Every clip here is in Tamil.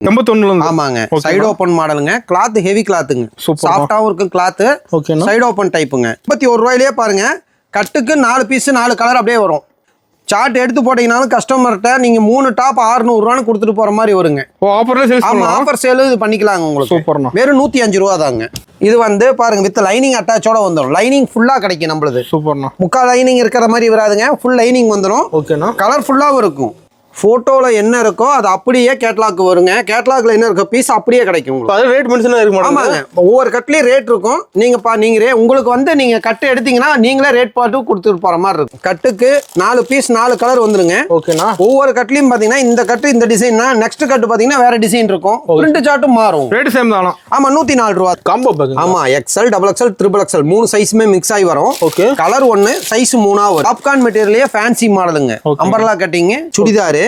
81 ஆமாங்க. சைடு ஓபன் மாடலுங்க. கிளாத் ஹெவி கிளாத்துங்க. சாஃப்டாவும் இருக்கு கிளாத். சைடு ஓபன் டைப்புங்க. 31 ரூபாயிலே பாருங்க. கட்டுக்கு 4 பீஸ் 4 கலர் அப்படியே வரும். சார்ட் எடுத்து போட்டீங்கனாலும் கஸ்டமர்கிட்ட நீங்க 3 டாப் 600 ரூபான்னு கொடுத்துட்டு போற மாதிரி வருங்க. ஆஃபர் சேல் இது பண்ணிக்கலாங்க உங்களுக்கு. வெறும் 105 ரூபா தாங்க. இது வந்து பாருங்க வித் லைனிங் அட்டாச்சோட வந்துடும். லைனிங் ஃபுல்லா கிடைக்கும் நம்மளுது. சூப்பர்ண்ணா. முக்கால் லைனிங் இருக்கிற மாதிரி வராதுங்க. ஃபுல் லைனிங் வந்துடும். ஓகேண்ணா. கலர் ஃபுல்லாவும் இருக்கும். போட்டோல என்ன இருக்கோ அது அப்படியே கேட்லாக் வருங்க. கேட்லாக்ல என்ன இருக்கோ பீஸ் அப்படியே கிடைக்கும் உங்களுக்கு. அது ரேட் மென்ஷன் இருக்கு. ஆமாங்க. ஒவ்வொரு கட்லயும் ரேட் இருக்கும். நீங்க உங்களுக்கு வந்து நீங்க கட்டு எடுத்தீங்கன்னா நீங்களே ரேட் பார்த்து கொடுத்துட்டு போற மாதிரி இருக்கும். கட்டுக்கு 4 பீஸ் 4 கலர் வந்துருங்க. ஓகேண்ணா. ஒவ்வொரு கட்லயும் பாத்தீங்கன்னா இந்த கட்டு இந்த டிசைன்னா நெக்ஸ்ட் கட்டு பாத்தீங்கன்னா வேற டிசைன் இருக்கும். பிரிண்ட் சார்ட்டும் மாறும். ரேட் சேம் தானா? ஆமா 104 ரூபா காம்போ பேக். ஆமா XL double XL triple XL 3 சைஸுமே மிக்ஸ் ஆகி வரும். ஓகே. கலர் 1 சைஸ் 3 வரும். பாப்கார்ன் மெட்டீரியல்லே ஃபேன்சி மாடலுங்க. Umbrella cutting churidar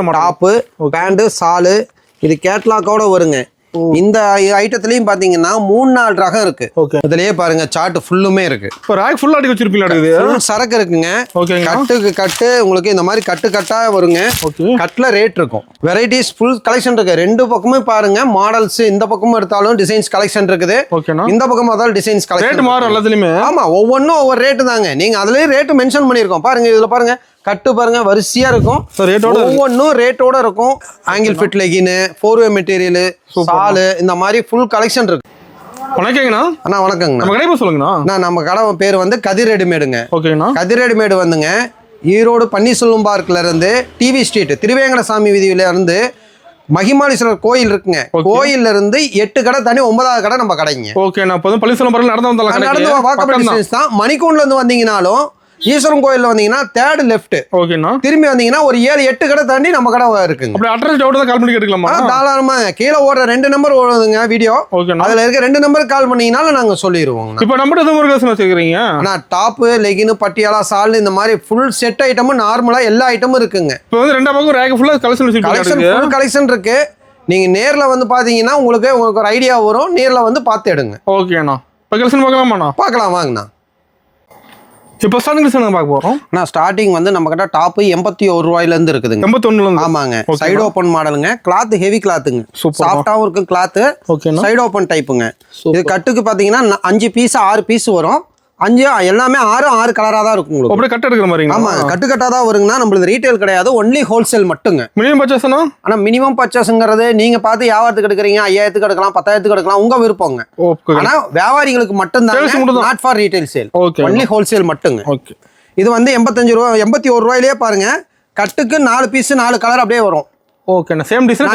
model pant shawl இது கேட்லாக்கோட வருங்க. இந்த ஐட்டத்துலயும் பாத்தீங்கன்னா 3-4 ரகம் இருக்கு. இதுலயே பாருங்க சார்ட் ஃபுல்லுமே இருக்கு. இப்போ ராக் ஃபுல்லா அடி வச்சிருப்பீங்களா? ஃபுல் சரக்கு இருக்குங்க. கட்டுக்கு கட்டு உங்களுக்கு இந்த மாதிரி கட்டு கட்டா வருங்க. கட்ல ரேட் இருக்கும். வெரைட்டிஸ் ஃபுல் கலெக்ஷன் இருக்கு. ரெண்டு பக்கமும் பாருங்க மாடல்ஸ். இந்த பக்கமும் எடுத்தாலும் டிசைன்ஸ் கலெக்ஷன் இருக்குது. இந்த பக்கம் பார்த்தாலும் டிசைன்ஸ் கலெக்ஷன். ரேட் மாறும் எல்லாத்துலயுமே. ஆமா ஒவ்வொன்றும் ஒவ்வொரு ரேட்டு தாங்க. நீங்க அதுலயே ரேட்டு மென்ஷன் பண்ணிருக்கோம் பாருங்க. இதுல பாருங்க கட்டு பாருங்க வரிசையா இருக்கும். ஒவ்வொன்றும் ரேட்டோட இருக்கும். ஆங்கிள் ஃபிட் லெகின் 4-வே மெட்டீரியல் சாலு இந்த மாதிரி ஃபுல் கலெக்ஷன் இருக்கு. வணக்கங்கண்ணா. அண்ணா வணக்கங்கண்ணா. நம்ம கடை சொல்லுங்கண்ணா. நம்ம கடை பேர் வந்து கதிர் ரெடிமேடுங்க. ஓகேண்ணா. கதிர் ரெடிமேடு வந்துங்க ஈரோடு பன்னீர்செல்வம் பார்க்ல இருந்து டிவி ஸ்ட்ரீட் திருவேங்கடசாமி வீதியில இருந்து மகிமாலீஸ்வரர் கோயில் இருக்குங்க. கோயில்ல இருந்து 8 கடை தனி 9வது கடை நம்ம கடைங்க. ஓகேண்ணா. பன்னீர்செல்வம் பார்க்ல நடந்து வாக்கபிள் டிஸ்டன்ஸ் தான். மணிக்கூண்ட்ல இருந்து வந்தீங்கனாலும் ஈஸ்வரன் கோயில்ல வந்தீங்கன்னா 3rd லெஃப்ட். ஓகேண்ணா. திரும்பி வந்தீங்கன்னா ஒரு 7-8 கடை தாண்டி நம்ம கடை இருக்குங்க. அப்படி அட்ரஸ் டவுட் தான் கால் பண்ணி கேட்கலாமா? தாராளமா. கீழே ஓடுற 2 நம்பர் ஓடுதுங்க வீடியோ. அதுல இருக்க 2 நம்பருக்கு கால் பண்ணீங்கனாலும் நாங்க சொல்லிடுவோம். இப்போ நம்ம எதுவும் ஒரு கலெக்ஷன் வச்சிருக்கீங்க? நான் டாப் லெகின் பட்டியாலா சால் இந்த மாதிரி ஃபுல் செட் ஐட்டமும் நார்மலா எல்லா ஐட்டமும் இருக்குங்க. இப்போ வந்து ரெண்டா பக்கம் ரேக் ஃபுல்லா கலெக்ஷன் வச்சிருக்கீங்க. ஃபுல் கலெக்ஷன் இருக்கு. நீங்க நேர்ல வந்து பாத்தீங்கன்னா உங்களுக்கு ஒரு ஐடியா வரும். நேர்ல வந்து பார்த்து எடுங்க. ஓகேண்ணா. இப்போ கலெக்ஷன் பார்க்கலாமாண்ணா? பார்க்கலாம் வாங்கண்ணா. இப்போ ஸ்டார்டிங் பார்க்க போறோம். நான் ஸ்டார்டிங் வந்து நம்ம கிட்ட டாப் 81 ரூபாயில இருந்து இருக்குதுங்க. 81. ஆமாங்க. சைடு ஓபன் மாடலுங்க. கிளாத் ஹெவி கிளாத்துங்க. சாஃப்டாவும் இருக்கு கிளாத். Side open டைப்புங்க. இது கட்டுக்கு பாத்தீங்கன்னா 5 பீஸ் 6 பீஸ் வரும். 5 எல்லாமே 6 கலரா தான் இருக்கும் உங்களுக்கு. அப்படியே கட் எடுக்கிற மாதிரி. ஆமா கட்டு கட்டா தான் வருங்கண்ணா. நம்மளுக்கு ரீட்டைல் கிடையாது. ஒன்லி ஹோல்சேல் மட்டுங்க. மினிமம் பர்ச்சேஸ்னா? ஆனா மினிமம் பர்ச்சேஸ்ங்கிறது நீங்க பார்த்து வியாபாரத்துக்கு எடுக்கிறீங்க 5000க்கு எடுக்கலாம் 10,000க்கு எடுக்கலாம் உங்க விருப்பங்க. ஆனா வியாபாரிகளுக்கு மட்டும் தான். Not for retail sale. Only wholesale மட்டுங்க. ஓகே. இது வந்து 85 ரூபா 81 ரூபாயிலே பாருங்க. கட்டுக்கு 4 பீஸ் 4 கலர் அப்படியே வரும். ஓகேண்ணா. சேம் டிசைன்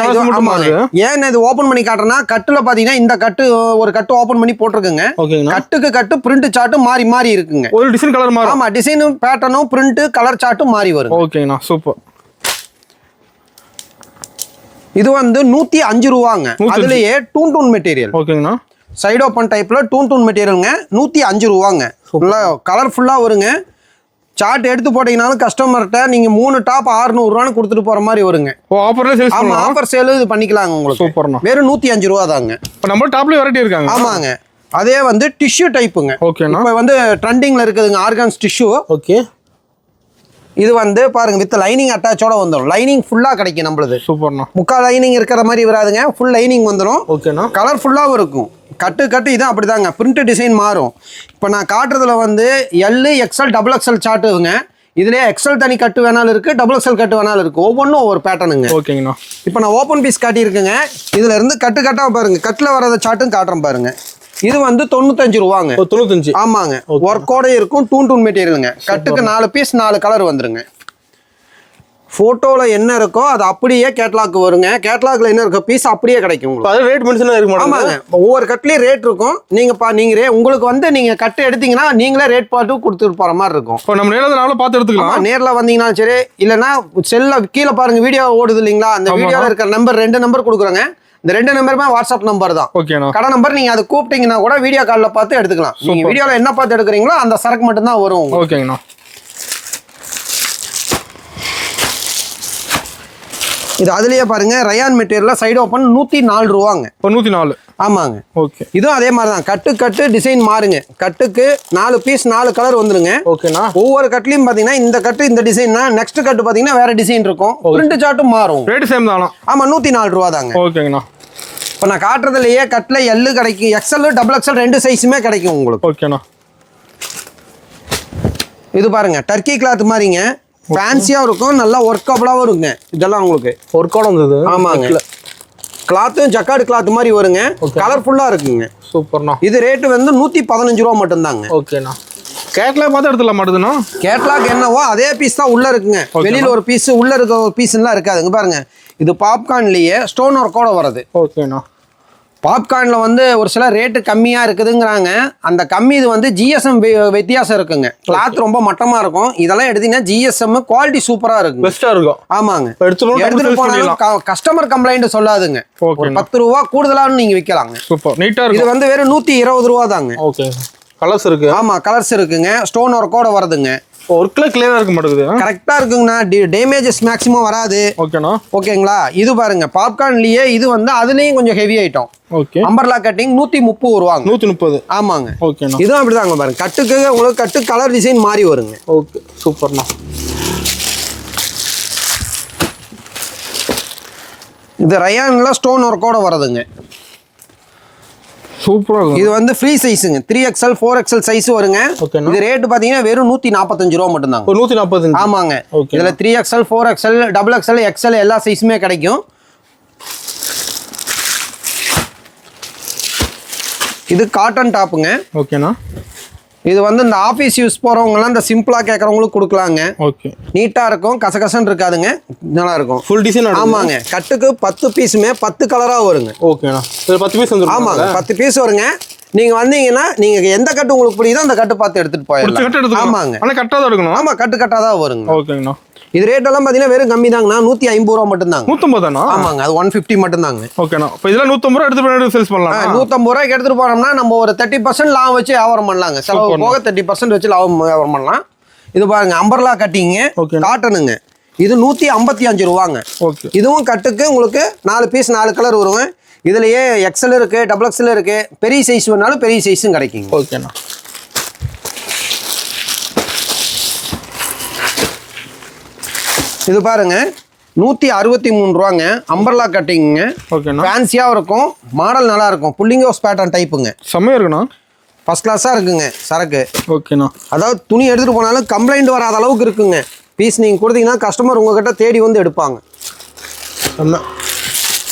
ஏன் இது ஓபன் பண்ணி காட்டுறேன்னா கட்டுல பாத்தீங்கன்னா இந்த கட்டு ஒரு கட்டு ஓபன் பண்ணி போட்டிருக்குங்க. கட்டுக்கு கட்டு பிரிண்ட் சார்ட்டும் மாறி மாறி இருக்குங்க. ஒரு டிசைன் கலர் மாறும். ஆமா டிசைனும் பேட்டர்னும் பிரிண்ட் கலர் சார்ட்டும் மாறி வரும். ஓகேண்ணா. சூப்பர். இது வந்து 105 ரூபாங்க. அதுலயே டூன் மெட்டீரியல். ஓகேங்கண்ணா. சைடு ஓபன் டைப்ல டூன் மெட்டீரியல்ங்க. 105 ரூபாங்க. கலர்ஃபுல்லா வருங்க. சார்ட் எடுத்து போட்டீங்கனாலும் கஸ்டமர்கிட்ட நீங்க 3 டாப் 600 ரூபான்னு கொடுத்துட்டு போற மாதிரி வருங்க. ஆஃபர் சேல் இது பண்ணிக்கலாங்க உங்களுக்கு. வெறும் 105 ரூபா தாங்க. நம்ம டாப்ல வெரைட்டி இருக்காங்க. ஆமாங்க. அதே வந்து டிஷ்யூ டைப்புங்க. ஓகேண்ணா. இப்போ வந்து ட்ரெண்டிங்ல இருக்குதுங்க ஆர்கான்ஸ் டிஷ்யூ. ஓகே. இது வந்து பாருங்க வித் லைனிங் அட்டாச்சோட வந்துடும். லைனிங் ஃபுல்லா கிடைக்கும் நம்மளுது. சூப்பர்ண்ணா. முக்கால் லைனிங் இருக்கிற மாதிரி வராதுங்க. ஃபுல் லைனிங் வந்துடும். ஓகேண்ணா. கலர் ஃபுல்லாவும் இருக்கும். கட்டு கட்டு இது அப்படிதாங்க. பிரிண்ட் டிசைன் மாறும். இப்போ நான் காட்டுறதுல வந்து எல் எக்ஸ்எல் டபுள் எக்ஸ்எல் சார்ட்டுங்க. இதுலயே எக்ஸ்எல் தனி கட்டு வேணாலும் இருக்கு. டபுள் எக்ஸ்எல் கட்டு வேணாலும் இருக்கு. ஒவ்வொன்றும் ஒவ்வொரு பேட்டர்னுங்க. ஓகேங்கண்ணா. இப்போ நான் ஓப்பன் பீஸ் காட்டியிருக்குங்க. இதுல இருந்து கட்டு கட்டா பாருங்க. கட்டில் வரத சார்ட்டும் காட்டுறேன் பாருங்க. இது வந்து 95 ரூபாங்க. 95. ஆமாங்க. ஒர்க்கோட இருக்கும். டூன் மெட்டீரியலுங்க. கட்டுக்கு 4 பீஸ் 4 கலர் வந்துருங்க. போட்டோல என்ன இருக்கோ அது அப்படியே கேட்லாக் வருங்க. கேட்லாக்ல என்ன இருக்கோ பீஸ் அப்படியே கிடைக்கும் உங்களுக்கு. அது ரேட் மென்ஷன் இருக்கு. ஆமாங்க. ஒவ்வொரு கட்லயும் ரேட் இருக்கும். நீங்க உங்களுக்கு வந்து நீங்க கட்டு எடுத்தீங்கன்னா நீங்களே ரேட் பார்த்து கொடுத்துட்டு போற மாதிரி இருக்கும். இப்போ நம்ம நேர்ல பார்த்து எடுத்துக்கலாம். நேர்ல வந்தீங்கன்னா சரி. இல்லைன்னா செல்ல கீழே பாருங்க வீடியோ ஓடுது இல்லைங்களா? அந்த வீடியோல இருக்கிற நம்பர் 2 நம்பர் கொடுக்குறேங்க. இந்த 2 நம்பருமே வாட்ஸ்அப் நம்பர் தான். ஓகேண்ணா. கடை நம்பர் நீங்க அதை கூப்பிட்டீங்கன்னா கூட வீடியோ காலில் பார்த்து எடுத்துக்கலாம். நீங்க வீடியோல என்ன பார்த்து எடுக்கிறீங்களோ அந்த சரக்கு மட்டும் தான் வரும். ஓகேங்கண்ணா. இது அதுலயே பாருங்க ரயான் மெட்டீரியல்ல சைடு ஓபன் 104 ரூபாங்க. 104. ஆமாங்க. ஓகே. இதுவும் அதே மாதிரி தான். கட்டு டிசைன் மாறுங்க. கட்டுக்கு 4 பீஸ் 4 கலர் வந்துருங்க. ஓகேண்ணா. ஒவ்வொரு கட்லயும் பாத்தீங்கன்னா இந்த கட்டு இந்த டிசைன்னா நெக்ஸ்ட் கட்டு பாத்தீங்கன்னா வேற டிசைன் இருக்கும். பிரிண்ட் சார்ட்டும் மாறும். ரேட் சேம் தானா? ஆமா 104 ரூபா தாங்க. ஓகேங்கண்ணா. இப்போ நான் காட்டுறதுலயே கட்ல எல் கிடைக்கும், எக்ஸ்எல் டபுள் எக்ஸ்எல் 2 சைஸுமே கிடைக்கும் உங்களுக்கு. ஓகேண்ணா. இது பாருங்க டர்க்கி கிளாத் மாதிரிங்க. ஃபேன்சியா இருக்கும், நல்லா ஒர்க்கபிளாவும் இருக்குங்க. இதெல்லாம் உங்களுக்கு ஒர்க்கோட வந்தது. ஆமாங்க. கிளாத்தும் ஜக்கார்டு கிளாத் மாதிரி வருங்க. கலர்ஃபுல்லா இருக்குங்க. சூப்பர்ண்ணா. இது ரேட்டு வந்து 115 ரூபா மட்டும்தாங்க. ஓகேண்ணா. கேட்லாக் பார்த்து எடுத்துலாம் மாட்டுதுண்ணா. கேட்லாக் என்னவோ அதே பீஸ் தான் உள்ள இருக்குங்க. வெளியில ஒரு பீஸ் உள்ள இருக்க ஒரு பீஸ்லாம் இருக்காதுங்க. பாருங்க இது பாப்கார்ன்லயே ஸ்டோன் ஒர்க்கோட வருது. ஓகேண்ணா. பாப்கார்ன்ல வந்து ஒரு சில ரேட்டு கம்மியா இருக்குதுங்கிறாங்க. அந்த கம்மி இது வந்து ஜிஎஸ்எம் வித்தியாசம் இருக்குங்க. கிளாத் ரொம்ப மட்டமா இருக்கும். இதெல்லாம் எடுத்தீங்கன்னா ஜிஎஸ்எம் குவாலிட்டி சூப்பரா இருக்கும். பெஸ்டா இருக்கும். ஆமாங்க. எடுத்துட்டு போனாலும் கஸ்டமர் கம்ப்ளைண்ட் சொல்லாதுங்க. ஒரு 10 ரூபா கூடுதலான்னு நீங்க விற்கலாங்க. சூப்பர் நீட்டா இருக்கு. இது வந்து வெறும் 120 ரூபா தாங்க. ஓகே. கலர்ஸ் இருக்கு. ஆமா கலர்ஸ் இருக்குங்க. ஸ்டோன் ஒர்க்கோட வருதுங்க. ஒர்க்ல கிளியரா இருக்க மாட்டேங்குது. கரெக்டா இருக்குங்கண்ணா. டேமேஜஸ் மேக்ஸிமம் வராது. ஓகேண்ணா. ஓகேங்களா. இது பாருங்க பாப்கார்ன்லயே இது வந்து அதுலயும் கொஞ்சம் heavy item. Okay. Umbrella cutting 130 ரூபாங்க. 130. ஆமாங்க. ஓகேண்ணா. இதுவும் அப்படிதாங்க பாருங்க. கட்டுக்கு உங்களுக்கு கட்டு கலர் டிசைன் மாறி வருங்க. ஓகே சூப்பர்ண்ணா. இது ரயான்ல ஸ்டோன் ஒர்க்கோட வருதுங்க. சூப்பரா இருக்கு. இது வந்து ஃப்ரீ சைஸுங்க. 3XL 4XL சைஸ் வருங்க. இது ரேட் பாத்தீங்கன்னா வெறும் 145 ரூபா மட்டும் தாங்க. 145. ஆமாங்க. இதுல 3XL 4XL double XL XL எல்லா சைஸுமே கிடைக்கும். இது காட்டன் டாப்புங்க. ஓகேண்ணா. இது வந்து இந்த ஆஃபீஸ் யூஸ் போறவங்கலாம் இந்த சிம்பிளா கேட்கறவங்களுக்கு கொடுக்கலாங்க. ஓகே. நீட்டா இருக்கும், கசகசன்னு இருக்காதுங்க, நல்லா இருக்கும். Full design. ஆமாங்க. கட்டுக்கு 10 பீஸுமே 10 கலரா வருங்க. ஓகேண்ணா. இது 10 பீஸ் வந்துரும். ஆமாங்க 10 பீஸ் வருங்க. நீங்க வந்தீங்கன்னா நீங்க எந்த கட்டு உங்களுக்கு பிடிக்குதோ அந்த கட்டு பார்த்து எடுத்துட்டு போயிடலாம். ஆமாங்க. ஆனா கட்டா தான் எடுக்கணும். ஆமா கட்டா தான் வருங்க. ஓகேங்கண்ணா. இது ரேட் எல்லாம் பாத்தீங்கன்னா வெறும் கம்மி தாங்கண்ணா. 150 ரூபா மட்டும் தாங்க. 150 தானா? ஆமாங்க. அது 150 மட்டும் தாங்க. ஓகேண்ணா. இப்போ இதெல்லாம் 150 ரூபா எடுத்து போய் சேல்ஸ் பண்ணலாம். 150 ரூபாய்க்கு எடுத்துட்டு போனோம்னா நம்ம ஒரு 30% லாபம் வச்சு வியாபாரம் பண்ணலாங்க. செலவு போக 30% வச்சு லாபம் வியாபாரம் பண்ணலாம். இது பாருங்க அம்பர்லா கட்டிங்க காட்டனுங்க. இது 155 ரூபாங்க. ஓகே. இதுவும் கட்டுக்கு உங்களுக்கு 4 பீஸ் 4 கலர் வருங்க. இதுலயே எக்ஸ்எல் இருக்கு, டபுள் எக்ஸ்எல் இருக்கு. பெரிய சைஸ் வேணாலும் பெரிய சைஸும் கிடைக்குங்க. ஓகேண்ணா. இது பாருங்க 163 ரூபாங்க. அம்பர்லா கட்டிங்க. ஓகேண்ணா. ஃபேன்சியா இருக்கும், மாடல் நல்லா இருக்கும். புல்லிங் ஹவுஸ் பேட்டர்ன் டைப்புங்க. செம்மையா இருக்குண்ணா. ஃபர்ஸ்ட் கிளாஸா இருக்குங்க சரக்கு. ஓகேண்ணா. அதாவது துணி எடுத்துட்டு போனாலும் கம்ப்ளைண்ட் வராத அளவுக்கு இருக்குங்க. பீஸ் நீங்க கொடுத்தீங்கன்னா கஸ்டமர் உங்ககிட்ட தேடி வந்து எடுப்பாங்க.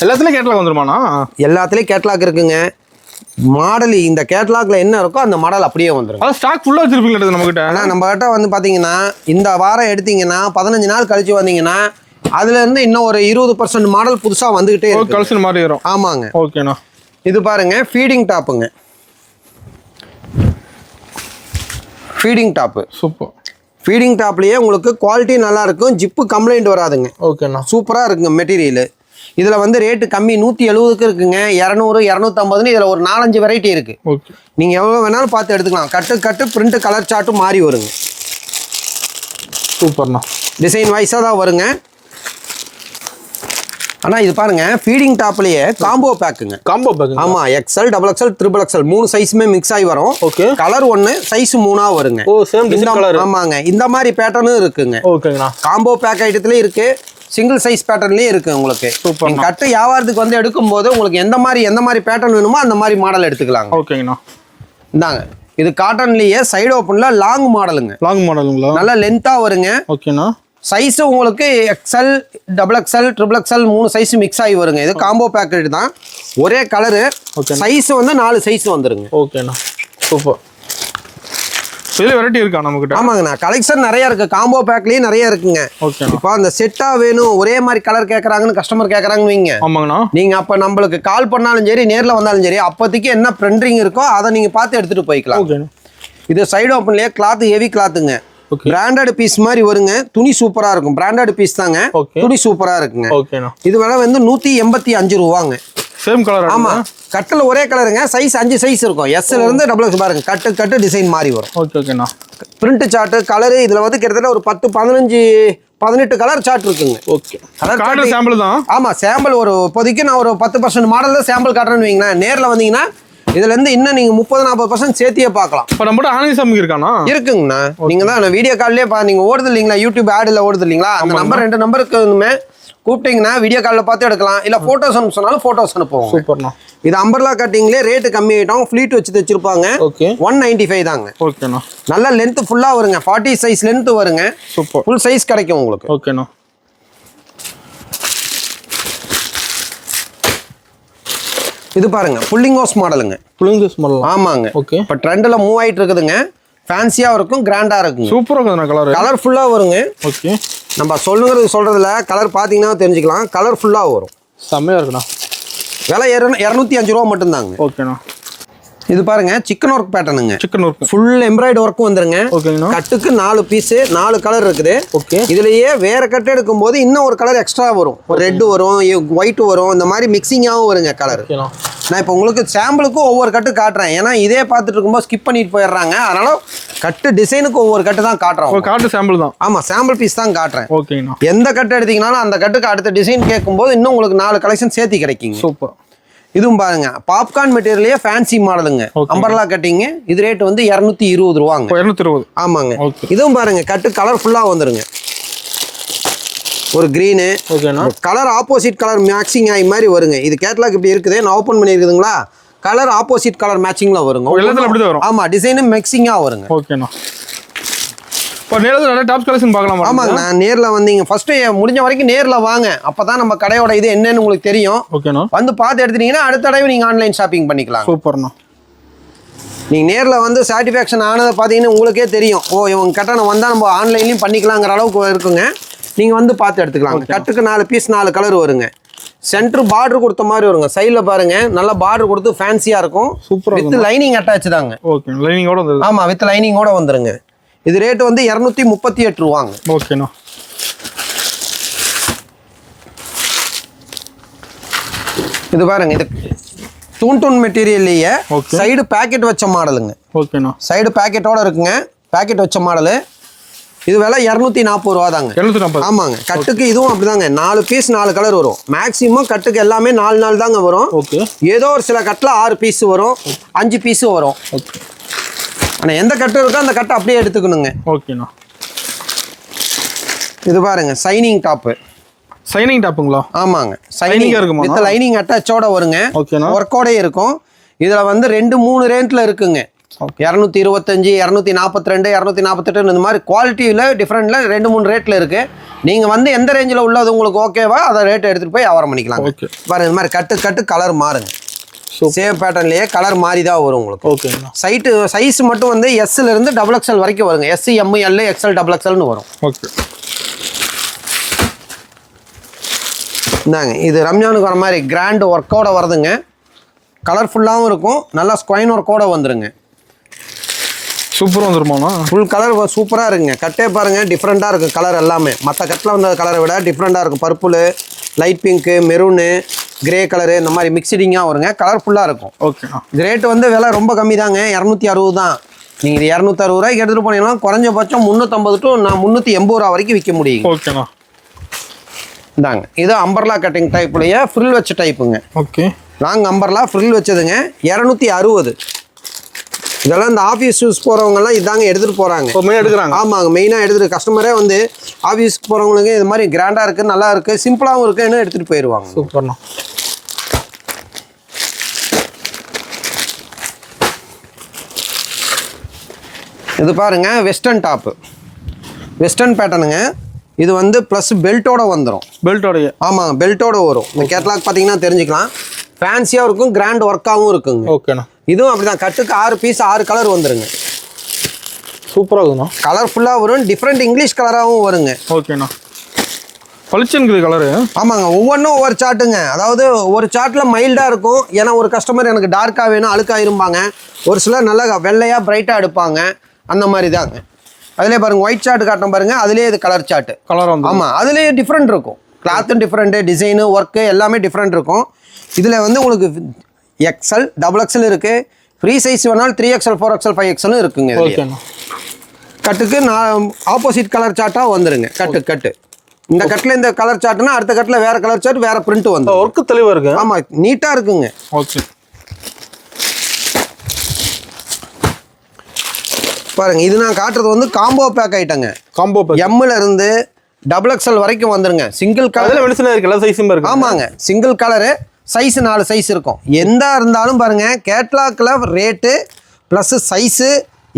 எல்லாத்துலயும் கேட்லாக் வந்துருமாண்ணா? எல்லாத்துலயும் கேட்லாக் இருக்குங்க. மாடல் இந்த கேட்லாக்ல என்ன இருக்கோ அந்த மாடல் அப்படியே வந்துடும். அது ஸ்டாக் ஃபுல்லா வச்சிருப்பீங்களா நம்ம கிட்ட? ஆனா நம்ம கிட்ட வந்து பாத்தீங்கன்னா இந்த வாரம் எடுத்தீங்கன்னா 15 நாள் கழிச்சு வந்தீங்கன்னா அதுல இருந்து இன்னும் ஒரு 20% மாடல் புதுசா வந்துகிட்டே இருக்கு. கலெக்ஷன் மாதிரி வரும். ஆமாங்க. ஓகேண்ணா. இது பாருங்க ஃபீடிங் டாப்புங்க. Feeding top super. ஃபீடிங் டாப்லயே உங்களுக்கு குவாலிட்டி நல்லா இருக்கும். ஜிப்பு கம்ப்ளைண்ட் வராதுங்க. ஓகேண்ணா. சூப்பரா இருக்குங்க மெட்டீரியல். இதுல வந்து ரேட்டு கம்மி 170க்கு இருக்குங்க. 200 250 இதுல ஒரு 4-5 வெரைட்டி இருக்கு. ஓகே. நீங்க எவ்வளவு வேணாலும் பார்த்து எடுத்துக்கலாம். கட்டு பிரிண்ட் கலர் சார்ட்டும் மாறி வருங்க. சூப்பர்ண்ணா. டிசைன் வைஸா தான் வருங்க. ஆனா இது பாருங்க ஃபீடிங் டாப்லயே காம்போ பேக்குங்க. Combo pack. ஆமா XL double XL triple XL 3 சைஸுமே மிக்ஸ் ஆகி வரும். ஓகே. கலர் 1 சைஸ் 3 வருங்க. Oh same design colour. ஆமாங்க. இந்த மாதிரி பேட்டர்னும் இருக்குங்க. ஓகேங்கண்ணா. காம்போ பேக் ஐட்டத்துலயும் இருக்கு, சிங்கிள் சைஸ் பேட்டர்ன்லயே இருக்கு உங்களுக்கு. நீங்க கட்டு வியாபாரத்துக்கு வந்து எடுக்கும் போது உங்களுக்கு எந்த மாதிரி பேட்டர்ன் வேணுமோ அந்த மாதிரி மாடல் எடுத்துக்கலாங்க. ஓகேங்கண்ணா. இந்தாங்க இது காட்டன்லயே சைடு ஓப்பன்ல லாங் மாடலுங்க. லாங் மாடலுங்களா? நல்ல லென்த்தா வருங்க. ஓகேண்ணா. சைஸ் உங்களுக்கு XL double XL triple XL 3 size mix ஆகி வருங்க. இது காம்போ பேக்கெட் தான். ஒரே கலரு. சைஸ் வந்து 4 சைஸ் வந்துருங்க. ஓகேண்ணா. சூப்பர். இதுல வெரைட்டி இருக்கா நம்ம கிட்ட? ஆமாங்கண்ணா. கலெக்ஷன் நிறைய இருக்கு. காம்போ பேக்லயே நிறைய இருக்குங்க. ஓகே. இப்போ அந்த செட்டா வேணும் ஒரே மாதிரி கலர் கேட்கறாங்கன்னு கஸ்டமர் கேட்கறாங்கன்னு வைங்க. ஆமாங்கண்ணா. நீங்க அப்ப நம்மளுக்கு கால் பண்ணாலும் சரி நேர்ல வந்தாலும் சரி அப்போதைக்கு என்ன பிரிண்டிங் இருக்கோ அதை நீங்க பார்த்து எடுத்துட்டு போய்க்கலாம். ஓகேண்ணா. இது சைடு ஓப்பன்லயே கிளாத் ஹெவி கிளாத்துங்க. பிராண்டட் பீஸ் மாதிரி வருங்க. துணி சூப்பரா இருக்கும். பிராண்டட் பீஸ் தாங்க. துணி சூப்பரா இருக்குங்க. ஓகேண்ணா. இது விலை வந்து 185 ரூபாங்க. Same colour. ஆமா கட்டில் ஒரே கலருங்க. சைஸ் 5 சைஸ் இருக்கும். எஸ்ல இருந்து டபுள் எக்ஸ் பாருங்க. கட்டு டிசைன் மாறி வரும். ஓகே. ஓகேண்ணா. பிரிண்ட் சார்ட் கலரு இதுல வந்து கிட்டத்தட்ட ஒரு 10-15 18 கலர் சார்ட் இருக்குங்க. ஓகே கலர் சாம்பிள் தான். ஆமா சாம்பிள் ஒரு இப்போதைக்கு நான் ஒரு 10% மாடல்ல சாம்பிள் காட்டுறேன்னு வைங்களேன். நேரில் வந்தீங்கன்னா இதுல இருந்து இன்னும் நீங்க 30-40% சேர்த்தியே பார்க்கலாம். இப்போ நம்ம ஆன்லைன் ஷாப்பிங் இருக்கானா? இருக்குங்கண்ணா. நீங்க தான் வீடியோ கால்லேயே நீங்க ஓடுது இல்லைங்களா, யூடியூப் ஆடுல ஓடுது இல்லைங்களா, அந்த நம்பர் 2 நம்பருக்கு கூப்பிட்டீங்கன்னா வீடியோ காலில் பார்த்து எடுக்கலாம். இல்லை ஃபோட்டோஸ் அனுப்ப சொன்னாலும் ஃபோட்டோஸ் அனுப்புவோம். சூப்பர்ண்ணா. இது அம்பர்லா கட்டிங்லேயே ரேட்டு கம்மி ஆகிட்டோம். ஃப்ளீட் வச்சு தைச்சிருப்பாங்க. ஓகே 195 தாங்க. ஓகேண்ணா. நல்ல லென்த் ஃபுல்லாக வருங்க. 40 சைஸ் லென்த் வருங்க. சூப்பர். ஃபுல் சைஸ் கிடைக்கும் உங்களுக்கு. ஓகேண்ணா. இது பாருங்க புல்லிங் ஹவுஸ் மாடலுங்க. Pulling house model. ஆமாங்க. ஓகே. இப்போ ட்ரெண்டில் மூவ் ஆகிட்டு இருக்குதுங்க. ஃபேன்சியாக இருக்கும், கிராண்டாக இருக்குங்க. சூப்பராக இருக்குதுண்ணா. கலர்ஃபுல்லாக வருங்க. ஓகே. நம்ம சொல்றதுல கலர் பார்த்தீங்கன்னா தெரிஞ்சுக்கலாம். கலர்ஃபுல்லாக வரும். செம்மையாக இருக்குண்ணா. விலை 205 ரூபா மட்டும்தாங்க. ஓகேண்ணா. இது பாருங்க சிக்கன் ஒர்க் பேட்டர்னுங்க. Chikan work full embroidery work வந்துருங்க. ஓகேண்ணா. கட்டுக்கு 4 பீஸ் 4 கலர் இருக்குது. ஓகே. இதுலயே வேற கட்டு எடுக்கும் போது இன்னும் ஒரு கலர் எக்ஸ்ட்ரா வரும். ஒரு ரெட் வரும், ஒயிட் வரும், இந்த மாதிரி மிக்சிங்காகவும் வருங்க கலர். நான் இப்போ உங்களுக்கு சாம்பிளுக்கும் ஒவ்வொரு கட்டு காட்டுறேன். ஏன்னா இதே பார்த்துட்டு இருக்கும்போது ஸ்கிப் பண்ணிட்டு போயிடுறாங்க. அதனால கட்டு டிசைனுக்கு ஒவ்வொரு கட்டு தான் காட்டுறோம். காட்டு சாம்பிள் தான். ஆமா சாம்பிள் பீஸ் தான் காட்டுறேன். ஓகேண்ணா. எந்த கட்டு எடுத்தீங்கன்னாலும் அந்த கட்டுக்கு அடுத்த டிசைன் கேட்கும்போது இன்னும் உங்களுக்கு 4 கலெக்ஷன் சேர்த்து கிடைக்குங்க. சூப்பர். இதுவும் பாருங்க பாப்கார்ன் மெட்டீரியலே ஃபேன்சி மாடலுங்க. Umbrella cutting. இது ரேட் வந்து 220 ரூபாங்க. 220. ஆமாங்க. இதுவும் பாருங்க கட்டு கலர்ஃபுல்லா வந்துருங்க. ஒரு கிரீனு. ஓகேண்ணா. கலர் ஆப்போசிட் கலர் மேட்சிங் ஆகி மாதிரி வருங்க. இது கேட்லாக் இப்படி இருக்குது. நான் ஓப்பன் பண்ணியிருக்குதுங்களா, கலர் ஆப்போசிட் கலர் மேட்சிங்ல வருங்க. எல்லாத்துல அப்படி வரும். ஆமா டிசைனும் மிக்சிங்கா வருங்க. ஓகேண்ணா. இப்போ நேரில் நிறைய டாப் கலெக்ஷன் பார்க்கலாம். ஆமாங்க. நான் நேரில் வந்தீங்க ஃபர்ஸ்ட் முடிஞ்ச வரைக்கும் நேரில் வாங்க. அப்பதான் நம்ம கடையோட இது என்னன்னு உங்களுக்கு தெரியும். ஓகேண்ணா. வந்து பார்த்து எடுத்துட்டீங்கன்னா அடுத்த தடவை நீங்க ஆன்லைன் ஷாப்பிங் பண்ணிக்கலாம். சூப்பர்ண்ணா. நீங்கள் நேரில் வந்து சாட்டிஸ்ஃபேக்ஷன் ஆனதை பார்த்தீங்கன்னா உங்களுக்கே தெரியும். ஓ இவங்க கட்டணம் வந்தால் நம்ம ஆன்லைன்லையும் பண்ணிக்கலாங்கிற அளவுக்கு இருக்குங்க. நீங்கள் வந்து பார்த்து எடுத்துக்கலாம். கட்டுக்கு 4 பீஸ் 4 கலர் வருங்க. சென்டர் பார்டர் கொடுத்த மாதிரி வருங்க. சைடில் பாருங்க நல்லா பார்டர் கொடுத்து ஃபேன்சியாக இருக்கும். சூப்பர். வித் லைனிங் அட்டாச் தாங்க. ஓகே லைனிங்கோட வந்து. ஆமாம் வித் லைனிங்கோட வந்துருங்க. இது ரேட்டு வந்து 238 ரூபாங்க. ஓகேண்ணா. இது பாருங்க இது டூன் மெட்டீரியல்லையே சைடு பேக்கெட் வச்ச மாடலுங்க. ஓகேண்ணா. சைடு பேக்கெட்டோட இருக்குங்க. பேக்கெட் வச்ச மாடலு. இது விலை 240 ரூபா தாங்க. 240. ஆமாங்க. கட்டுக்கு இதுவும் அப்படிதாங்க. 4 பீஸ் 4 கலர் வரும். மேக்ஸிமம் கட்டுக்கு எல்லாமே 4 தாங்க வரும். ஓகே. ஏதோ ஒரு சில கட்டில் 6 பீஸ் வரும், 5 பீஸ் வரும். ஓகே. ஆனால் எந்த கட்டு இருக்கோ அந்த கட்டை அப்படியே எடுத்துக்கணுங்க. ஓகேண்ணா. இது பாருங்க சைனிங் டாப்பு. சைனிங் டாப்புங்களா? ஆமாங்க. சைனிங் இருக்குமா? வித் லைனிங் அட்டாச்சோட வருங்க. ஓகேண்ணா. ஒர்க்கோட இருக்கும். இதில் வந்து 2-3 ரேஞ்சில் இருக்குங்க. 225, 242, 248 இந்த மாதிரி குவாலிட்டியில் டிஃப்ரெண்ட்டில் 2-3 ரேட்டில் இருக்குது. நீங்கள் வந்து எந்த ரேஞ்சில் உள்ளது உங்களுக்கு ஓகேவா அதை ரேட் எடுத்துகிட்டு போய் வியாபாரம் பண்ணிக்கலாம். ஓகே. பாருங்க இந்த மாதிரி கட்டு கலர் மாறுங்க. சேவ் பேட்டர்ன்லேயே கலர் மாறி தான் வரும் உங்களுக்கு. ஓகேங்களா. சைஸ் மட்டும் வந்து எஸ்லேருந்து XXL வரைக்கும் வருங்க. S, M, L, XL, XXLனு வரும். ஓகே. இந்தாங்க இது ரம்ஜானுக்கு வர மாதிரி கிராண்ட் ஒர்க்கோட வருதுங்க. கலர்ஃபுல்லாகவும் இருக்கும். நல்லா ஸ்கொயின் ஒர்க்கோட வந்துருங்க. சூப்பராக வந்துருமாண்ணா. ஃபுல் கலர் சூப்பராக இருக்குங்க. கட்டே பாருங்கள் டிஃப்ரெண்ட்டாக இருக்கும். கலர் எல்லாமே மற்ற கட்டில் வந்த கலரை விட டிஃப்ரெண்ட்டாக இருக்கும். Purple, light pink, maroon, grey colour இந்த மாதிரி மிக்சடிங்காக வருங்க. கலர்ஃபுல்லாக இருக்கும். ஓகேண்ணா. இது ரேட்டு வந்து விலை ரொம்ப கம்மி தாங்க. 260 தான். நீங்கள் இது 260 ரூபாய்க்கு எடுத்துகிட்டு போனீங்கன்னா குறைஞ்சபட்சம் 350 to 380 ரூபா வரைக்கும் விற்க முடியும். ஓகேண்ணா. இந்தாங்க இது அம்பர்லா கட்டிங் டைப்லையே ஃப்ரில் வச்ச டைப்புங்க. ஓகே. லாங் அம்பர்லா ஃப்ரில் வச்சதுங்க. 260. இதெல்லாம் இந்த ஆஃபீஸ் யூஸ் போகிறவங்கலாம் இதாங்க எடுத்துகிட்டு போகிறாங்க. மெயினாக எடுக்கிறாங்க. ஆமாங்க மெயினாக எடுத்துகிட்டு கஸ்டமரே வந்து ஆஃபீஸ்க்கு போகிறவங்களுக்கு இது மாதிரி கிராண்டாக இருக்குது, நல்லா இருக்குது, சிம்பிளாகவும் இருக்குன்னு எடுத்துகிட்டு போயிடுவாங்க. சூப்பர்ண்ணா. இது பாருங்க வெஸ்டர்ன் டாப்பு. வெஸ்டர்ன் பேட்டர்னுங்க. இது வந்து ப்ளஸ் பெல்ட்டோட வந்துடும். பெல்ட்டோடைய? ஆமாங்க பெல்ட்டோட வரும். இந்த கேட்லாக் பார்த்தீங்கன்னா தெரிஞ்சுக்கலாம். ஃபேன்சியாக இருக்கும், கிராண்ட் ஒர்க்காகவும் இருக்குங்க. ஓகேண்ணா. இதுவும் அப்படிதான். கட்டுக்கு 6 பீஸ் 6 கலர் வந்துருங்க. சூப்பராக இருக்குண்ணா. கலர்ஃபுல்லாக வரும். டிஃப்ரெண்ட் இங்கிலீஷ் கலராகவும் வருங்க. ஓகேண்ணா. பளிச்சுன்னு கலரு. ஆமாங்க. ஒவ்வொன்றும் ஒவ்வொரு சார்ட்டுங்க. அதாவது ஒரு சார்ட்டில் மைல்டாக இருக்கும். ஏன்னா ஒரு கஸ்டமர் எனக்கு டார்க்காக வேணும், அழுக்காக இருப்பாங்க. ஒரு சிலர் நல்லா வெள்ளையாக பிரைட்டாக எடுப்பாங்க. அந்த மாதிரி தாங்க. அதிலே பாருங்கள் ஒயிட் சார்ட் காட்டணும் பாருங்கள். அதுலேயே இது கலர் சார்ட்டு. கலர் வந்து ஆமாம் அதுலேயே டிஃப்ரெண்ட் இருக்கும். கிளாத்தும் டிஃப்ரெண்ட்டு, டிசைனு, ஒர்க்கு எல்லாமே டிஃப்ரெண்ட் இருக்கும். இதில் வந்து உங்களுக்கு XL, XXL இருக்குது. ஃப்ரீ சைஸ் வேணாலும் 3XL, 4XL, 5XL இருக்குங்க. ஓகேண்ணா. கட்டுக்கு ஆப்போசிட் கலர் சார்ட்டாக வந்துருங்க. கட்டு இந்த கட்டில் இந்த கலர் சார்ட்னா அடுத்த கட்டில் வேற கலர் சார்ட் வேற பிரிண்ட் வந்து ஒர்க்கு தெளிவா இருக்கு. ஆமா நீட்டா இருக்குங்க. ஓகே பாருங்க இது நான் காட்டுறது வந்து காம்போ பேக் ஐட்டங்க. காம்போ பேக் எம்ல இருந்து XXL வரைக்கும் வந்துருங்க. சிங்கிள் கலர் மெடிசன் இருக்கு, எல்லா சைஸும் இருக்கு. ஆமாங்க சிங்கிள் கலரு சைஸ் 4 சைஸ் இருக்கும். எந்த இருந்தாலும் பாருங்க கேட்லாக்ல ரேட்டு ப்ளஸ் சைஸு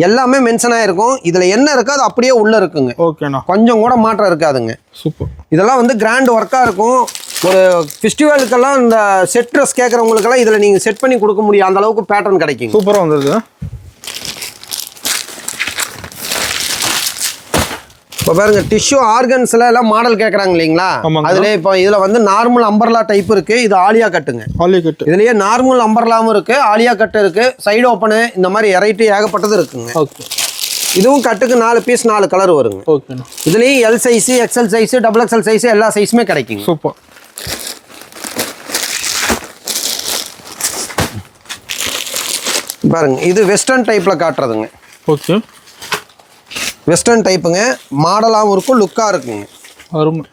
எல்லாமே மென்ஷன் ஆயிருக்கும். இதுல என்ன இருக்கோ அது அப்படியே உள்ள இருக்குங்க. ஓகேண்ணா கொஞ்சம் கூட மாற்றம் இருக்காதுங்க. சூப்பர். இதெல்லாம் வந்து கிராண்ட் ஒர்க்கா இருக்கும். ஒரு ஃபெஸ்டிவலுக்கெல்லாம் இந்த செட் ட்ரெஸ் கேட்குறவங்களுக்கெல்லாம் இதில் நீங்கள் செட் பண்ணி கொடுக்க முடியும். அந்த அளவுக்கு பேட்டர்ன் கிடைக்கும். சூப்பராக வந்தது. இப்போ பாருங்க டிஷ்யூ ஆர்கன்ஸ்ல எல்லாம் மாடல் கேட்குறாங்க இல்லைங்களா? அதுல இப்போ இதுல வந்து நார்மல் அம்பர்லா டைப் இருக்கு. இது ஆலியா கட்டுங்க. ஆலியா கட்டு இதுலயே நார்மல் அம்பர்லாவும் இருக்கு, ஆலியா கட்டு இருக்கு, சைடு ஓப்பனு, இந்த மாதிரி வெரைட்டி ஏகப்பட்டது இருக்குங்க. ஓகே இதுவும் கட்டுக்கு 4 பீஸ் 4 கலர் வருங்க. ஓகேண்ணா. இதுலயும் L size, XL size, XXL size எல்லா சைஸுமே கிடைக்குங்க. சூப்பர். பாருங்க இது வெஸ்டர்ன் டைப்ல காட்டுறதுங்க. Okay western டைப்புங்க. மாடலாகவும் இருக்கும், லுக்காக இருக்குங்க. அருமை.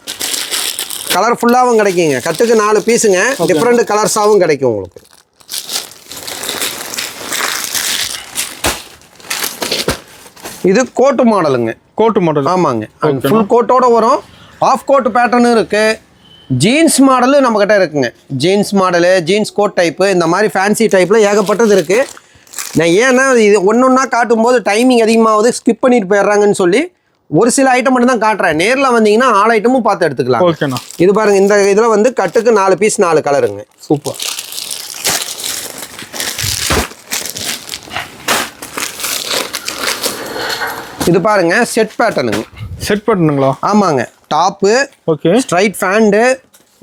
கலர்ஃபுல்லாகவும் கிடைக்குங்க. கட்டுக்கு 4 பீஸுங்க. டிஃப்ரெண்ட் கலர்ஸாகவும் கிடைக்கும் உங்களுக்கு. இது கோட்டு மாடலுங்க. கோட்டு மாடல். ஆமாங்க ஃபுல் கோட்டோட வரும். ஆஃப் கோட் பேட்டர்னும் இருக்கு. ஜீன்ஸ் மாடலு நம்மக்கிட்ட இருக்குங்க. Jeans model, jeans code type, இந்த மாதிரி ஃபேன்சி டைப்பில் ஏகப்பட்டது இருக்குது. நான் ஏன்னா இது ஒன்றா காட்டும்போது டைமிங் அதிகமாகுது, ஸ்கிப் பண்ணிட்டு போயிடுறாங்கன்னு சொல்லி ஒரு சில ஐட்டம் மட்டும் தான் காட்டுறேன். நேரில் வந்தீங்கன்னா 4 ஐட்டமும் பார்த்து எடுத்துக்கலாம். ஓகேண்ணா. இது பாருங்க இந்த இதில் வந்து கட்டுக்கு 4 பீஸ் 4 கலருங்க. சூப்பர். இது பாருங்க செட் பேட்டர்னுங்க. செட் பேட்டர்னுங்களா? ஆமாங்க. டாப்பு, ஓகே, ஸ்ட்ரைட் ஃபேண்டு,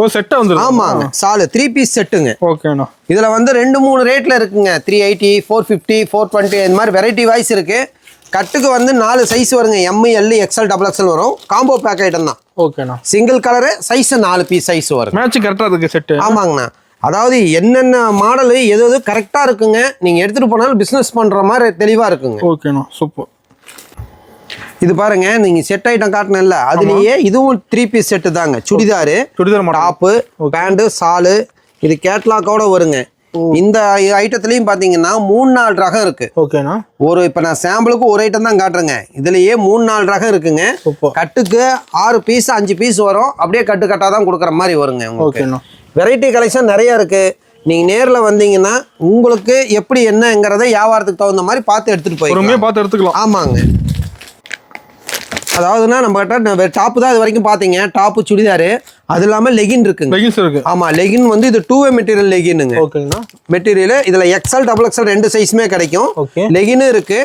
ஓ செட்டா வந்துருது. ஆமாங்க சாலு 3 பீஸ் செட்டுங்க. ஓகேண்ணா. இதுல வந்து 2-3 ரேட்ல இருக்குங்க. 380, 450, 420 இந்த மாதிரி வெரைட்டி வைஸ் இருக்கு. கட்டுக்கு வந்து 4 சைஸ் வருங்க. M, L, XL, XXL வரும். காம்போ பேக் ஐட்டம் தான். ஓகேண்ணா. Single colour size 4 piece size வரும். மேட்ச் கரெக்டா இருக்கு செட். ஆமாங்கண்ணா. அதாவது என்னென்ன மாடல் எது கரெக்டா இருக்குங்க. நீங்க எடுத்துட்டு போனாலும் பிசினஸ் பண்ற மாதிரி தெளிவா இருக்குங்க. ஓகேண்ணா சூப்பர். இது பாருங்க நீங்க செட் ஐட்டம் காட்டணும்ல, அதுலயே இதுவும் 3 பீஸ் செட்டு தாங்க. சுடிதாரு, டாப்பு, பேண்ட், சாலு, இது கேட்லாக்கோட வருங்க. இந்த ஐட்டத்துலயும் பாத்தீங்கன்னா 3-4 ரகம் இருக்கு. ஓகேண்ணா. இப்ப நான் சாம்பிளுக்கு ஒரு ஐட்டம் தான் காட்டுறேங்க. இதுலயே 3-4 ரகம் இருக்குங்க. கட்டுக்கு 6 பீஸ் 5 பீஸ் வரும். அப்படியே கட்டு கட்டா தான் கொடுக்குற மாதிரி வருங்க. ஓகேண்ணா. வெரைட்டி கலெக்ஷன் நிறைய இருக்கு. நீங்க நேர்ல வந்தீங்கன்னா உங்களுக்கு எப்படி என்னங்கிறத வியாபாரத்துக்கு தகுந்த மாதிரி பார்த்து எடுத்துட்டு போய். ஆமாங்க. அதாவதுன்னா நம்ம கிட்ட டாப்பு தான் இது வரைக்கும் பார்த்தீங்க. டாப்பு, சுடிதாரு, அது இல்லாமல் லெகின் இருக்குங்க. லெகின்ஸ் இருக்கு. ஆமாம் லெகின் வந்து இது 2-வே மெட்டீரியல் லெகினுங்க. ஓகேங்களா. மெட்டீரியல் இதில் XL, XXL 2 சைஸுமே கிடைக்கும். லெகினும் இருக்கு.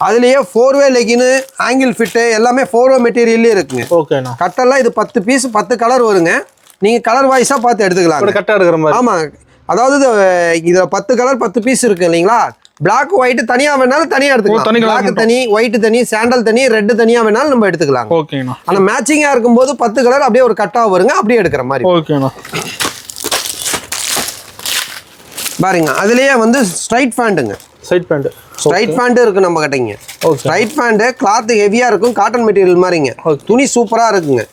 அதுலேயே 4-வே லெகினு, ஆங்கிள் ஃபிட்டு எல்லாமே 4-வே மெட்டீரியல்லே இருக்குங்க. ஓகேண்ணா. கட்டெல்லாம் இது 10 பீஸ் 10 கலர் வருங்க. நீங்கள் கலர் வாய்ஸாக பார்த்து எடுத்துக்கலாம். கரெக்டாக இருக்கிற மாதிரி. ஆமாம் அதாவது இதில் 10 கலர் 10 பீஸ் இருக்கு இல்லைங்களா? பிளாக் ஒயிட் தனியா வேணாலும் தனியா எடுத்துக்கலாம். பிளாக் தனி, ஒயிட் தனி, சாண்டல் தனி, ரெட் தனியா வேணாலும் நம்ம எடுத்துக்கலாம். ஓகேண்ணா. ஆனா மேட்சிங்கா இருக்கும்போது 10 கலர் அப்படியே ஒரு கட்டா வருங்க. அப்படியே எடுக்கிற மாதிரி. ஓகேண்ணா. பாருங்க அதுலயே வந்து ஸ்ட்ரைட் பேண்ட்டுங்க. ஸ்ட்ரைட் பேண்ட் இருக்கு நம்ம கிட்டங்க. ஸ்ட்ரைட் பேண்ட் கிளாத் ஹெவியா இருக்கும். காட்டன் மெட்டீரியல் மாதிரிங்க. துணி சூப்பரா இருக்குங்க.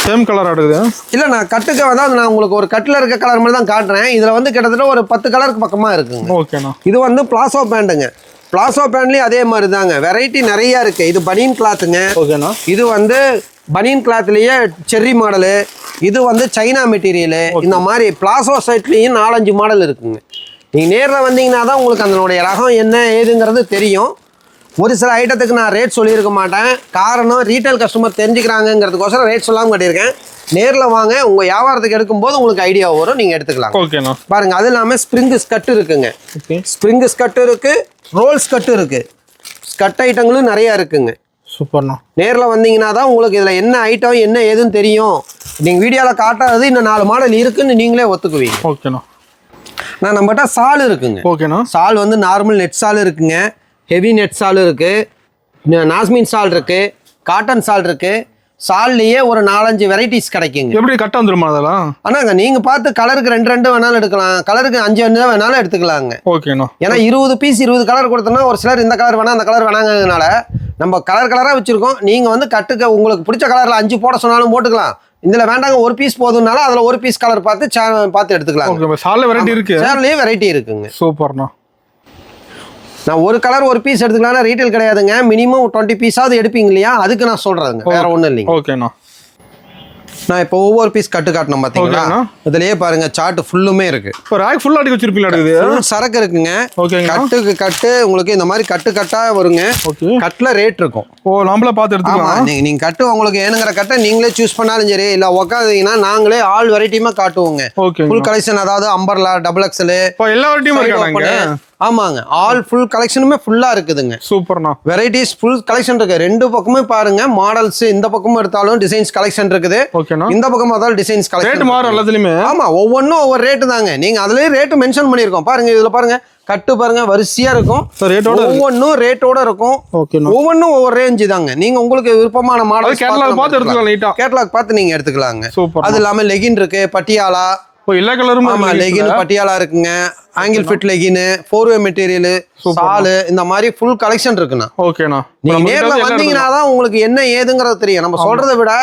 சேம் கலர் ஆடுது இல்ல நான் கட்டுக்கு அதாவது நான் உங்களுக்கு ஒரு கட்டில் இருக்க கலர் மாதிரி தான் காட்டுறேன். இதுல வந்து கிட்டத்தட்ட ஒரு 10 கலருக்கு பக்கமா இருக்குங்க. ஓகேண்ணா. இது வந்து பிளாசோ பேண்ட்டுங்க. பிளாசோ பேண்ட்லயும் அதே மாதிரி தாங்க. வெரைட்டி நிறைய இருக்கு. இது பனியன் கிளாத்துங்க. ஓகேண்ணா. இது வந்து பனியன் கிளாத்லயே செர்ரி மாடலு, இது வந்து சைனா மெட்டீரியலு. இந்த மாதிரி பிளாசோ சைட்லயும் 4-5 மாடல் இருக்குங்க. நீங்க நேர்ல வந்தீங்கன்னா தான் உங்களுக்கு அதனுடைய ரகம் என்ன ஏதுங்கிறது தெரியும். ஒரு சில ஐட்டத்துக்கு நான் ரேட் சொல்லியிருக்க மாட்டேன். காரணம் ரீட்டைல் கஸ்டமர் தெரிஞ்சுக்கிறாங்கிறதுக்கோசரம் ரேட் சொல்லாமல் கட்டியிருக்கேன். நேரில் வாங்க, உங்கள் வியாபாரத்துக்கு எடுக்கும்போது உங்களுக்கு ஐடியா வரும், நீங்கள் எடுத்துக்கலாம். ஓகேண்ணா. பாருங்கள் அது இல்லாமல் ஸ்ப்ரிங் ஸ்கட் இருக்குங்க. ஸ்ப்ரிங் ஸ்கட் இருக்குது, ரோல் ஸ்கட் இருக்குது. ஸ்கட் ஐட்டங்களும் நிறையா இருக்குங்க. சூப்பர்ண்ணா. நேரில் வந்தீங்கன்னா தான் உங்களுக்கு இதில் என்ன ஐட்டம் என்ன ஏதுன்னு தெரியும். நீங்கள் வீடியோவில் காட்டாதது இன்னும் 4 மாடல் இருக்குன்னு நீங்களே ஒத்துக்குவீங்க. ஓகேண்ணா. நான் நம்மகிட்ட சால் இருக்குங்க. ஓகேண்ணா. சால் வந்து நார்மல் நெட் சால் இருக்குங்க, ஹெவி நெட் சால் இருக்குது, நாஸ்மின் சால் இருக்குது, காட்டன் சால் இருக்குது, சால்லையே ஒரு 4-5 வெரைட்டிஸ் கிடைக்குங்க. எப்படி கட்ட வந்துருமா அதெல்லாம்? ஆனாங்க நீங்க பார்த்து கலருக்கு 2 வேணாலும் எடுக்கலாம், கலருக்கு 5 வேணாலும் எடுத்துக்கலாங்க. ஓகேண்ணா. ஏன்னா 20 பீஸ் 20 கலர் கொடுத்தோம்னா ஒரு சிலர் இந்த கலர் வேணா அந்த கலர் வேணாங்கிறதுனால நம்ம கலராக வச்சிருக்கோம். நீங்க வந்து கட்டுக்க உங்களுக்கு பிடிச்ச கலர்ல 5 போட சொன்னாலும் போட்டுக்கலாம். இதுல வேண்டாங்க ஒரு பீஸ் போதும்னால அதுல ஒரு பீஸ் கலர் பார்த்து எடுத்துக்கலாம். சால்ல வெரைட்டி இருக்கு, சால்லையே வெரைட்டி இருக்குங்க. சூப்பர்ண்ணா. நான் ஒரு கலர் ஒரு பீஸ் எடுத்துக்கலாம், ரீட்டைல் கிடையாதுங்க. மினிமம் 20 பீஸாவது எடுப்பீங்க இல்லையா, அதுக்கு நான் சொல்றேங்க, வேற ஒண்ணும் இல்லைங்க. ஓகேண்ணா. நான் இப்போ ஒவ்வொரு பீஸ் கட்டு காட்டணும் பாத்தீங்களா, இதுலயே பாருங்க சார்ட் ஃபுல்லுமே இருக்கு. இப்போ ராக் ஃபுல்லா அடி வச்சிருப்பீங்களா? ஃபுல் சரக்கு இருக்குங்க. கட்டுக்கு கட்டு உங்களுக்கு இந்த மாதிரி கட்டா வருங்க. கட்ல ரேட் இருக்கும். ஓ நம்மள பார்த்து எடுத்துக்கலாம். நீங்க கட்டு உங்களுக்கு ஏனுங்கிற கட்டை நீங்களே சூஸ் பண்ணாலும் சரி, இல்ல உட்காந்தீங்கன்னா நாங்களே ஆல் வெரைட்டியுமே காட்டுவோங்க. ஃபுல் கலெக்ஷன், அதாவது அம்பர்லா, டபுள் எக்ஸ்எல், எல்லா வெரைட்டியும் இருக்காங்க. ஆமாங்க, ஆல் ஃபுல் கலெக்ஷனுமே ஃபுல்லா இருக்குதுங்க. சூப்பர்ண்ணா. வெரைட்டிஸ் ஃபுல் கலெக்ஷன் இருக்கு. 2 பக்கமும் பாருங்க மாடல்ஸ், இந்த பக்கமும் எடுத்தாலும் டிசைன்ஸ் கலெக்ஷன் இருக்குது. இந்த பக்கம் பார்த்தாலும் டிசைன்ஸ் கலெக்ஷன். ரேட் மாறும் எல்லாத்துலயுமே. ஆமா, ஒவ்வொன்றும் ஒவ்வொரு ரேட்டு தாங்க. நீங்க அதுலயே ரேட் மென்ஷன் பண்ணிருக்கோம் பாருங்க. இதுல பாருங்க கட்டு பாருங்க வரிசையா இருக்கும், ஒவ்வொன்றும் ரேட்டோட இருக்கும். ஒவ்வொன்றும் ஒவ்வொரு ரேஞ்சு தாங்க. நீங்க உங்களுக்கு விருப்பமான மாடல் கேட்டலாக் பார்த்து நீங்க எடுத்துக்கலாங்க. அது இல்லாம லெகின் இருக்கு, பட்டியாலா, எல்லா கலரும். ஆமா, லெகின் பட்டியாலா இருக்குங்க, ஆங்கிள் ஃபிட் லெகின், 4-வே மெட்டீரியல், சாலு, இந்த மாதிரி ஃபுல் கலெக்ஷன் இருக்குண்ணா. ஓகேண்ணா. நீங்க நேர்ல வந்தீங்கன்னா தான் உங்களுக்கு என்ன ஏதுங்கிறது தெரியும். நம்ம சொல்றதை விட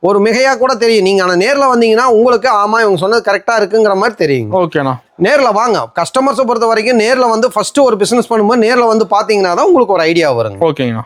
ஒரு மிகையா கூட தெரியும். நீங்க ஆனா நேர்ல வந்தீங்கன்னா உங்களுக்கு ஆமா இவங்க சொன்னது கரெக்டா இருக்குங்கிற மாதிரி தெரியும். ஓகேண்ணா. நேர்ல வாங்க. கஸ்டமர்ஸை பொறுத்த வரைக்கும் நேர்ல வந்து ஃபர்ஸ்ட் ஒரு பிசினஸ் பண்ணும்போது நேர்ல வந்து பாத்தீங்கன்னா தான் உங்களுக்கு ஒரு ஐடியா வருங்க. ஓகேங்கண்ணா.